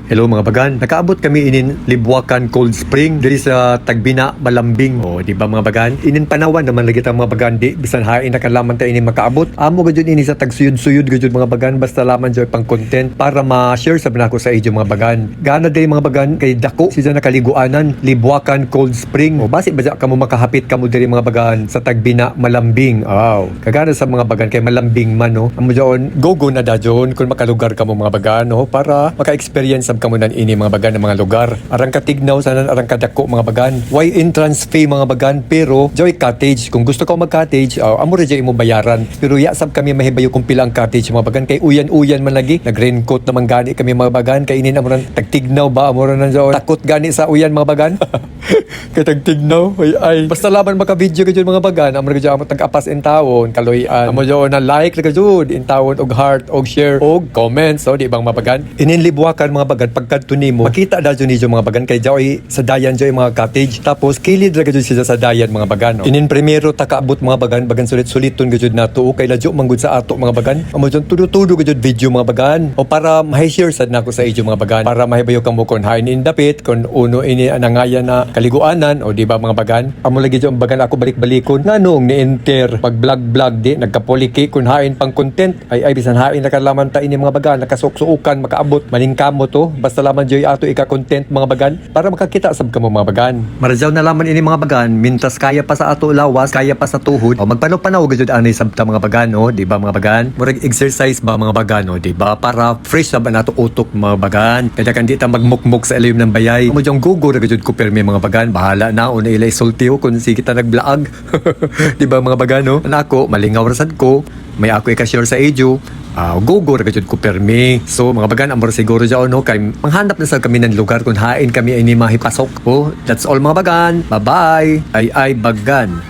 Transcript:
Hello mga bagan, nakaabot kami inin Libuacan Cold Spring diri sa Tagbina, Malambing. O, di ba mga bagan? Inin panawan naman lagi ta mga bagan, di bisan hain nakalaman ta ini makaabot. Amo gud ini sa tagsuyod-suyod gud mga bagan, basta laman joy pang content para ma-share sa nako sa inyo mga bagan. Gana diri mga bagan kay dako siya nakaliguanan Libuacan Cold Spring. O basi ba kamo makahapit kamo diri mga bagan sa Tagbina, Malambing. Wow. Kagana sa mga bagan kay Malambing man no. Amo joon go na dajon kung makalugar kamo mga bagan no para maka-experience kamunan ini mga bagan ng mga lugar. Arang katignaw sanan arang kadako mga bagan. Why entrance fee mga bagan pero joy cottage. Kung gusto ka mag-cottage, amo ra jay imo bayaran. Pero yasab kami mahibayo kung pilang cottage mga bagan kay uyan-uyan man lagi. Nag-raincoat naman gani kami mga bagan kay inin amo tagtignaw ba amo ra nan takot gani sa uyan mga bagan. Kay tagtignaw ay basta laban maka-video ka mga bagan amo ra amo tag-apas in tawon kaloyan. Amo jo na like ra jud in tawon og heart og share og comment so di bang mga bagan. Inin Libuacan mga bagan pagkadto nimo makita da jud ni mga bagan kay joy sa dayan joy mga cottage tapos kilid ra gud siya sa dayan mga bagan no? Inin primero takaabot mga bagan sulit-suliton gud nato kay ladyo manggud sa ato mga bagan amo jud tudo gud video mga bagan o para ma-share sad nako sa inyo mga bagan para mahibayo kamo kon hain in dapit kon uno ini anangayan na kaliguanan o di ba mga bagan amo lagi jud bagan ako balik-balikon nganong ni enter pag vlog di nagkapoliki kun hain pang content ay bisan hain nakalaman ta ini mga bagan nakasuksuukan makaabot maningkamo to basta laman joy ato ika-content mga bagan para makakita sab kamo mga bagan. Marajaw na laman ini mga bagan mintas kaya pa sa ato lawas, kaya pa sa tuhod. O magpanaw-panaw gud anay sabta mga bagan no, di ba mga bagan? Murag exercise ba mga bagan no, di ba? Para fresh sa nato utok mga bagan. Kaya kan di ta magmukmok sa ilim ng bayay. Mo jong gugo ra gud ko permi mga bagan. Bahala na una ilay sultiw kun sige ta nagvlog. Di ba mga bagan no? Nako malingaw ra sad ko. May ako ika-share sa ejo. Go ra gud ko permi. So mga bagan amor siguro jaw no kay manghanap na sa kami ng lugar kung hain kami ini mahipasok. Oh, that's all mga bagan. Bye-bye. Ay bagan.